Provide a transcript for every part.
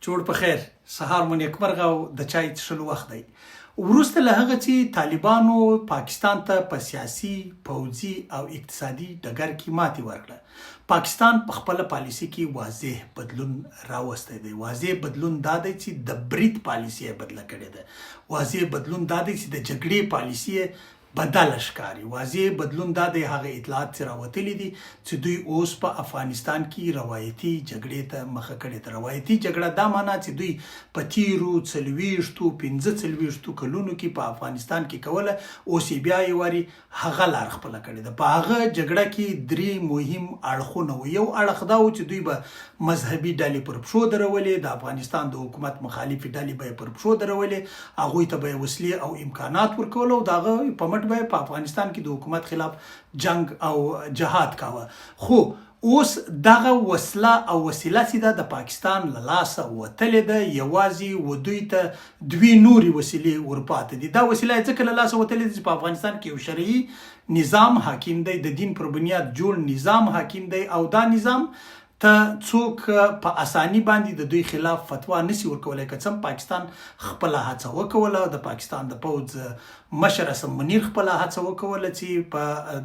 جوړ په خیر سهار مو نیکمرغه او د چای څښلو وخت دی. وروسته له هغه چې طالبانو پاکستان ته په سیاسي، پوځي او اقتصادي ډګر کې ماتې ورکړه، پاکستان په خپله پالیسي کې واضح بدلون راوستی دی. واضح بدلون دا دی چې د برید پالیسي یې بدله کړې ده. واضح بدلون دا دی چې د جګړې پالیسي یې بدله ښکاري. واضح بدلون دا دی هغه اطلاعات چې راوتلي دي چې دوی اوس په افغانستان کې روایتي جګړې ته مخه کړې ده. روایتي جګړه دا معنا چې دوی په تیرو 45 کلونو کې په افغانستان کې کوله، اوس یې بیا یې واري هغه لار خپله کړې ده. په هغه جګړه کې 3 مهم اړخونه وو. یو اړخ دا و چې دوی به مذهبي ډلې پر پښو درولې، د افغانستان د حکومت مخالفې ډلې به یې پر پښو درولې، هغوی ته به یې وسلې او امکانات ورکول او د هغه په مټ به په افغانستان کې د حکومت خلاف جنگ او جهاد کاوه. خو اوس دغه وسله او وسیله چې ده د پاکستان له لاسه وتلې ده. یوازې دوی ته 2 نورې وسیلې ورپاتې دي. دا وسیله یې ځکه له لاسه وتلې ده چې په افغانستان کې یو شرعي نظام حاکم دی، د دین پر بنیاد جوړ نظام حاکم دی او دا نظام ته څوک په اساني باندې د دوی خلاف فتوا نسی ورکولی. که څه پاکستان خپله هڅه وکوله، د پاکستان د پوځ مشر اسم منیر خپله هڅه وکوله چې په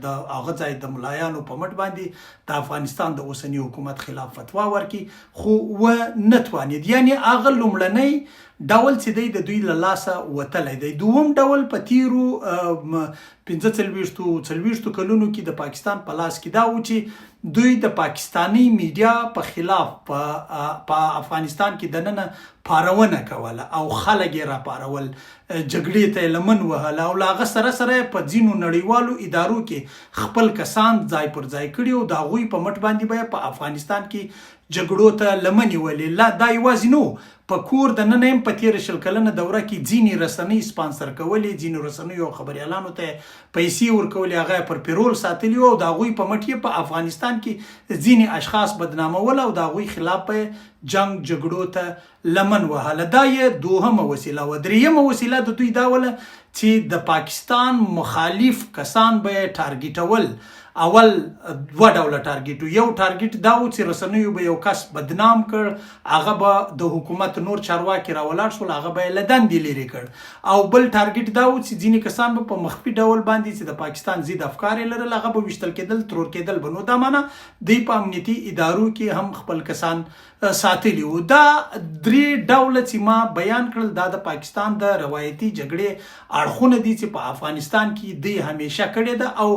د هغه ځای د ملایانو په مټ باندې د افغانستان د اوسني حکومت خلاف فتوا ورکړي، خو ونه توانید. یعنی هغه لومړنی ډول چې دی د دوی له لاسه وتلی دی. دوم ډول په تیرو 45 کلونو کې د پاکستان په لاس کې دا و چې دوی د پاکستانی میډیا په خلاف په افغانستان کې دننه پارونه کوله او خلک یې راپارول، جګړې ته یې لمن وهله او له هغه سره سره په ځینو نړیوالو ادارو کې خپل کسان ځای پر ځای کړي او د هغوی په مټ باندې به په افغانستان کې جګړو ته لمنې ولې. لا دا یوازې نو په کور د ننه هم په تېره 20 کلنه دوره کې ځینې رسنۍ سپانسر کولې، ځینو رسنیو او خبریالانو ته پیسې ورکولې، هغه پر پیرول ساتلي او د هغوی په مټ یې په افغانستان کې ځینې اشخاص بدنامول او د هغوی خلاف په جنگ جګړو ته لمن وهله. دا یې دوهمه وسیله وه. درېیمه وسیله د دوی دا وله چې د پاکستان مخالف کسان به یې ټارګېټول. اول 2 ډوله ټارګېټ. یو ټارګېټ دا و چې رسنیو به یو کس بدنام کړ، هغه به د حکومت نور چارواکي راولاړ شول، هغه به یې له دندې لرې کړ. او بل ټارګېټ دا و چې ځینې کسان به په مخفي ډول باندې چې د پاکستان ضد افکار یې لرل، هغه به ویشتل کېدل، ترور کېدل به. نو دا معنا دوی په امنیتي ادارو کې هم خپل کسان ساتلی وو. دا 3 ډوله چې ما بیان کړل دا د پاکستان د روایتي جګړې اړخونه دي چې په افغانستان کې دوی همیشه کړې ده او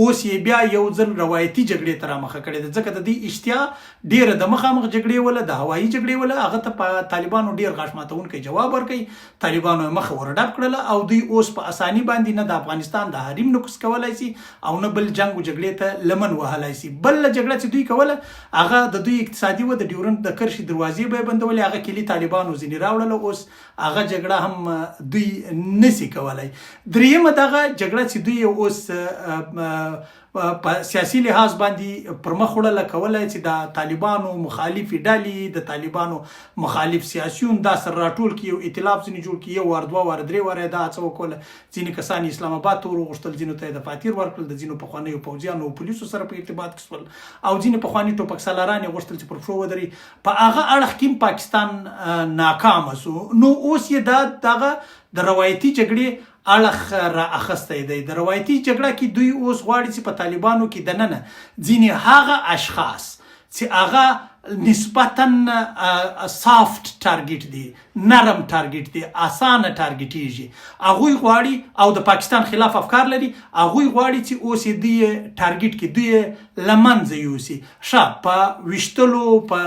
اوس یې بیا یو ځل روایتي جګړې ته رامخه کړې ده. ځکه د دې اشتیا ډیره د مخامخ جګړې وله، د هوایي جګړې وله، هغه ته په طالبانو ډیر غاښ ماتونکی جواب ورکړي. طالبانو یې مخه ورډب کړله او دوی اوس په اساني باندې نه د افغانستان د حریم نقص کولی شي او نه بل جنګ و جګړې ته لمن وهلی شي. بل جګړه چې دوی کوله هغه د دوی اقتصادي وه، د ډیورنډ د کرښې دروازې به یې بندولې، هغه کلي طالبانو ځینې راوړله، اوس هغه جګړه هم دوی نسی کولی. درېیمه دغه جګړه چې دوی اوس په سیاسي لحاظ باندې پر مخ وړله کولی چې د طالبانو مخالفې ډلې، د طالبانو مخالف سیاسیون دا سره راټول کړي، یو ائتلاف ځینې جوړ کړي، 1 وار 2 وار 3 واره دا هڅه وکړله. ځینې کسان اسلام آباد ته ور وغوښتل، ځینو ته یې دفاتر ورکړل، د ځینو پخوانیو پوځیانو او پولیسو سره په ارتباط کې شول او ځینې پخواني ټوپک سالاران یې غوښتل چې پر پښو ودري. په هغه اړخ کې پاکستان ناکامه سو. نو اوس یې دغه د روایتي جګړې اړخ را اخستی دی. د روایتي جګړه کې دوی اوس غواړي چې په طالبانو کې دننه ځینې هغه اشخاص چې هغه نسبتا سافت ټارګېټ دی، نرم ټارګېټ دی، اسانه ټارګېټېږي، هغوی غواړي او د پاکستان خلاف افکار لري، هغوی غواړي چې اوس یې دوی ټارګېټ کې دوی له منځه یوسي. ښه په ویشتلو په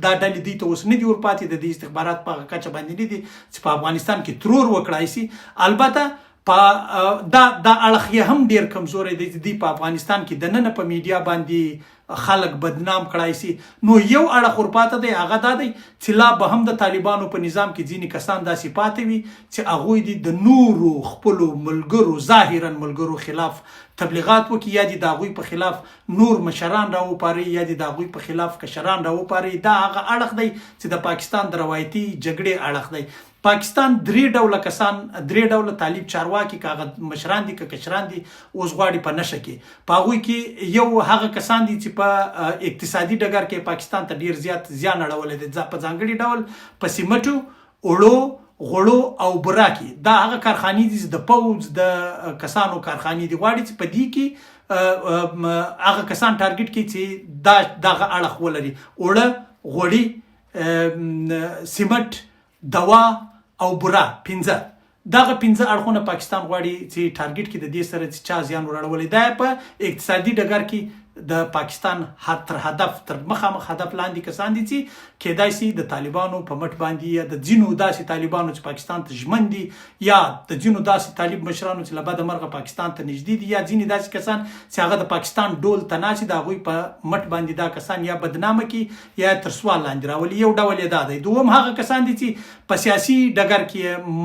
دا ډلې دوی ته اوس نه دي ورپاتې، د دې استخبارات په هغه کچه باندې نه دي چې په افغانستان کې ترور وکړای شي. البته دا اړخ یې هم ډیر کمزوری دی چې دوی په افغانستان کې دننه په میډیا باندې خلک بدنام کړای شي. نو یو اړخ ورپاته دی، هغه دا دی چې لا به هم د طالبانو په نظام کې ځینې کسان داسې پاتې وي چې هغوی دي د نورو خپلو ملګرو، ظاهرا ملګرو خلاف تبلیغات وکړي، یا دي د هغوی په خلاف نور مشران راوپاري، یا دي د هغوی په خلاف کشران راوپاري. دا هغه اړخ دی چې د پاکستان د روایتي جګړې اړخ دی. پاکستان درې ډوله کسان، درې ډوله طالب چارواکي، کاغه مشران دي که کشران دي، اوس غواړي په نشه کې. په هغوی کې یو هغه کسان دي چې په اقتصادي ډګر کې پاکستان ته ډیر زیات زیان اړولی دی، په ځانګړي ډول په سیمټو، اوړو، غوړو او بوره کې. دا هغه کارخانې دي چې د پوځ د کسانو کارخانې دي. غواړي چې په دې کې هغه کسان ټارګټ کړي چې دغه اړخ ولري: اوړه، غوړي، سیمټ، دوا او بوره. 5 دغه 5 اړخونه پاکستان غواړي چې ټارګټ کړي، د دې سره چې چا زیان ورړولی. دا په اقتصادي ډګر کې د پاکستان تر هدف، تر مخامخ هدف لاندې کسان دي چې کېدای شي د طالبانو په مټ باندې، یا د ځینو داسې طالبانو چې پاکستان ته ژمن دي، یا د ځینو داسې طالب مشرانو چې له بده مرغه پاکستان ته نږدې دي، یا ځینې داسې کسان چې هغه د پاکستان ډول ته ناست، د هغوی په مټ باندې دا کسان یا بدنامه کړي یا تر سوال لاندې راولي. یو ډول یې دا دی. دوم هغه کسان دي چې په سیاسي ډګر کې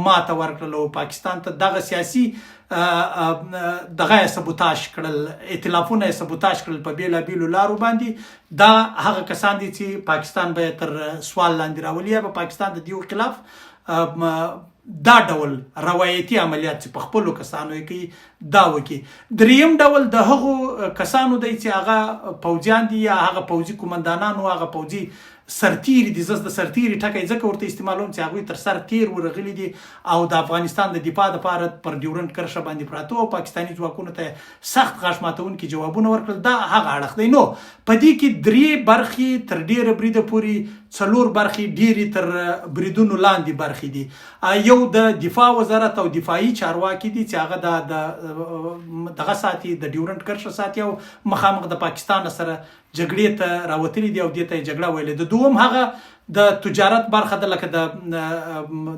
ماته ورکړله او پاکستان ته دغه سیاسي دغه سبوتاژ کړل، ائتلافونه یې سبوتاژ کړل په بیلابیلو لارو باندې. دا هغه کسان دي چې پاکستان به تر سوال لاندې راولي، یا به پاکستان د دیو خلاف دا ډول روایتي عملیات چې په خپلو کسانو یې کوي دا وکړي. دریم ډول د هغو کسانو دی چې هغه پوځیان دي، یا هغه پوځي قومندانان او هغه پوځي سرتیري دي. زه د سرتیري ټکی ځکه ورته استعمالوم چې هغوی تر سر تیر ورغلي دي او د افغانستان د دفاع دپاره پر ډیورنډ کرښه باندې پراته او پاکستاني ځواکونو ته سخت غاښ ماتونکي جوابونه ورکړل. دا هغه اړخ دی. نو په دې کې 3 برخې تر ډیره بریده پورې، 4 برخې ډیرې تر بریدونو لاندې برخې دي. یو د دفاع وزارت او دفاعي چارواکي دي چې هغه دغه ساتي، د ډیورنډ کرښه ساتي او مخامخ د پاکستان سره جګړې ته راوتلي دي او دې ته یې جګړه ویلې ده. دوم هغه د تجارت برخه ده، لکه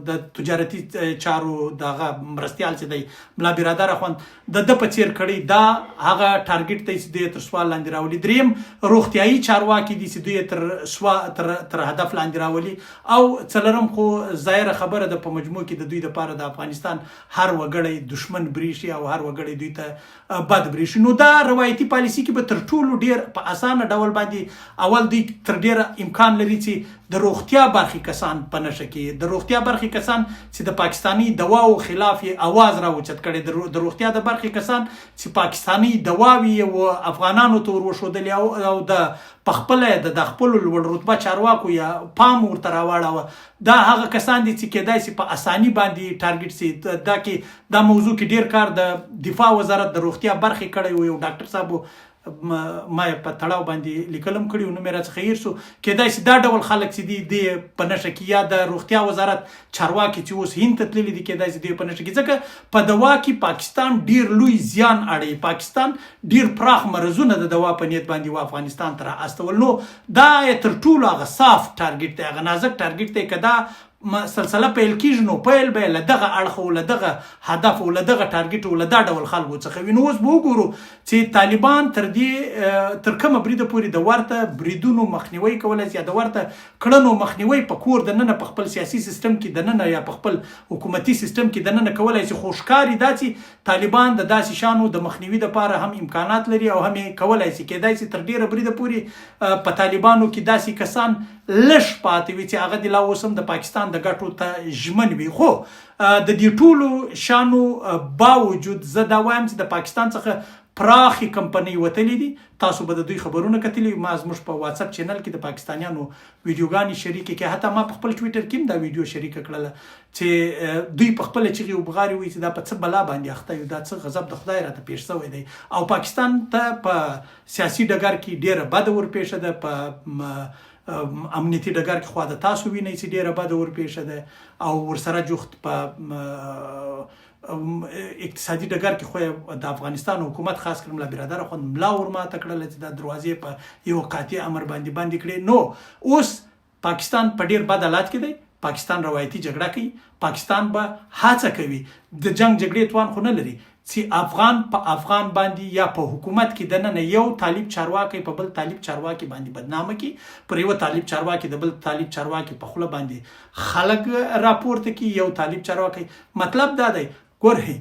د تجارتي چارو دغه مرستیال چې دی ملا برادر اخوند د په څیر کړي، دا هغه ټارګټ دی چې دوی تر سوال لاندې راولي. دریم روغتیایي چارواکي دي چې دوی تر هدف لاندې راولي. او څلورم خو ظاهره خبره ده په مجموع کې د دوی دپاره د افغانستان هر وګړی دشمن بریښي او هر وګړی دوی ته بد بریښي. نو دا روایتي پالیسي کې به تر ټولو ډیر په اسانه ډول باندې اول دوی تر ډیره امکان لري چې د روغتیا برخې کسان په نشه کې، د روغتیا برخې کسان چې د پاکستاني دواو خلاف یې اواز راوچت کړي، د روغتیا د برخې کسان چې پاکستاني دواوي او افغانانو ته ور وښودلې او د پخپله د خپلو لوړ رتبه چارواکو یا پام ورته راواړوه، دا هغه کسان دي چې کېدای شي په اساني باندې ټارګټ سي. دا موضوع کې ډیر کار د دفاع وزارت د روغتیا برخې کړی و. یو ډاکټر صاحب ما په تړاو باندې لیکلم کړي و، نو مې راڅخه هیر سو. کېدای شي دا ډول خلک چې دي په نشه کې، یا د روغتیا وزارت چارواکي چې اوس هند ته تللي دي، کېدای شي دوی په نشه کې، ځکه په دوا کې پاکستان ډیر لوی زیان اړوي. پاکستان ډیر پراخ مرزونه د دوا په نیت باندې و افغانستان ته رااستول. نو دا تر ټولو هغه صاف ټارګټ دی، هغه نازک ټارګټ دی. که دا سلسله پیل کېږي نو پیل به له دغه اړخ او له دغه هدف او له دغه ټارګټ او له دا ډول خلکو څخه وي. نو اوس به وګورو چې طالبان تر کومه بریده پورې د ورته بریدونو مخنیوی کولی شي، یا د ورته کړنو مخنیوی په کور دننه په خپل سیاسي سیستم کې دننه یا په خپل حکومتي سیستم کې دننه کولی شي. خو ښکاري دا چې طالبان د داسې شانو د مخنیوي دپاره هم امکانات لري او هم یې کولی شي. کېدای شي تر ډیره بریده پورې په طالبانو کې داسې کسان لږ پاتې وي چې هغه د لا اوس هم د پاکستان د ګټو ته ژمن وي. خو د دې ټولو شانو باوجود زه دا وایم چې د پاکستان څخه پراخې کمپنۍ وتلې دي. تاسو به د دوی خبرونه کتلي. ما زموږ په واتساپ چینل کې د پاکستانیانو ویډیوګانې شریکې کړې، حتی ما په خپل ټویټر کې هم دا ویډیو شریکه کړله چې دوی په خپله چغې وبغارې وایي چې دا په څه بلا باندې اخته یو، دا څه غضب د خدای راته پیښ شوی دی. او پاکستان ته په سیاسي ډګر کې ډیره بده ورپېښه ده، په امنیتي ډګر کې خوا د تاسو وینئ چې ډیره بده ورپېښه ده، او ورسره جوخت په اقتصادي ډګر کې خو د افغانستان حکومت خاص کړم ملا برادر اخوند ملا ورماته کړله چې دا دروازې په یو قاطع امر باندې بندې کړې. نو اوس پاکستان په ډیر بد حالات کې دی. پاکستان روایتي جګړه کوي. پاکستان به هڅه کوي د جنگ جګړې توان خو نه لري چې افغان په افغان باندې یا په حکومت کې دننه یو طالب چارواکي په بل طالب چارواکي باندې بدنامه کی، پر یو طالب چارواکي د بل طالب چارواکي په خوله باندې خلک راپورته کی، یو طالب چارواکي. مطلب دا دی ګورئ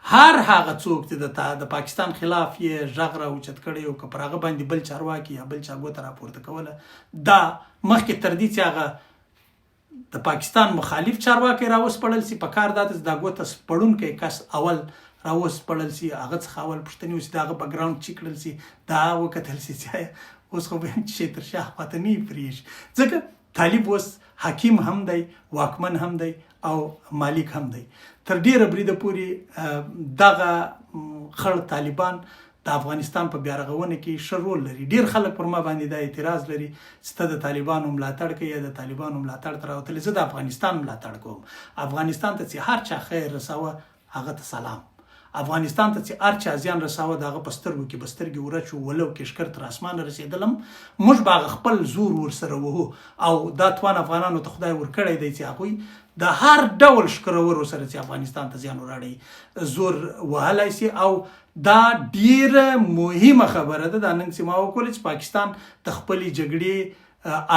هر هغه څوک چې د پاکستان خلاف یې غږ راوچت کړی او که پر هغه باندې بل چارواکي یا بل چا ګوته راپورته کوله، دا مخکې تر دې چې هغه د پاکستان مخالف چارواکي راوسپړل سي. په کار دا د ګوته سپړونکی کس اول راوسپړل سي، هغه څخه اول پوښتنې وسي، د هغه بکګراوند چیک کړل سي، دا وکتل سي چې اوس خو به هم چې تر شا خواته نه پرېږي. ځکه طالب اوس حکیم هم دی، واکمن هم دی او مالک هم دی. تر ډیره بریده پورې دغه خړ طالبان د افغانستان په بیا رغونه کې ښه رول لري. ډیر خلک پر ما باندې دا اعتراض لري چې ته د طالبانو ملاتړ کوي یا د طالبانو ملاتړ ته راوتلې. زه د افغانستان ملاتړ کوم. افغانستان ته چې هر چا خیر رسوه هغه ته سلام. افغانستان ته چې هر چا زیان رساوه د هغه په سترګو کې به سترګې ورچو، ولو کشکر تر اسمانه رسېدلم، موږ به هغه خپل زور ورسره وهو. او دا توان افغانانو ته خدای ورکړی دی چې هغوی د هر ډول ښکرورو سره چې افغانستان ته زیان وراړي زور وهلی سي. او دا ډیره مهمه خبره ده دا نن چې ما وکړله چې پاکستان د خپلې جګړې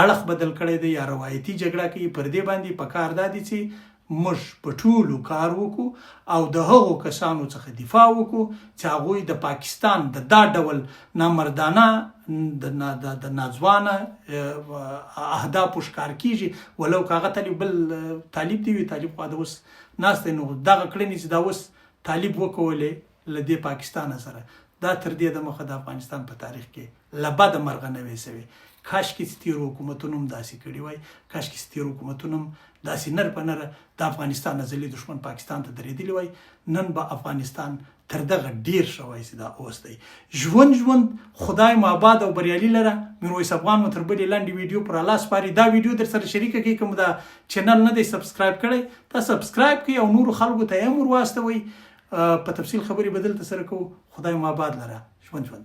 اړخ بدل کړی دی یا روایتي جګړه کوي. پر دې باندې په کار دا دي چې موږ په ټولو کار وکړو او د هغو کسانو څخه دفاع وکړو چې هغوی د پاکستان د دا ډول نامردانه د ناځوانه اهدافو ښکار کیږي. ولو که هغه بل طالب دی وي، طالب خو د اوس ناستی، نو دغه کړنې چې دا اوس طالب وکولې له دې پاکستان سره، دا تر دې دمخه د افغانستان په تاریخ کې له بده مرغه نه وې سوې. کاشکې چې تېرو حکومتونو هم داسې کړي وای، کاشکې چې تېرو حکومتونو هم داسې نر په نره د افغانستان ازلي دښمن پاکستان ته درېدلی وای، نن به افغانستان تر دغه ډیر شوی چې دا اوس دی. ژوند خدای مو آباد او بریالي لره. میرویس افغان مو تر بلې لنډې ویډیو پر الله سپاري. دا ویډیو در سره شریکه کړئ. کوم دا چینل نه دی سبسکرایب کړی دا سبسکرایب کړئ او نورو خلکو ته یې هم ور واستوئ. په تفصیل خبرې به دلته سره کوو. خدای مو آباد لره. ژوند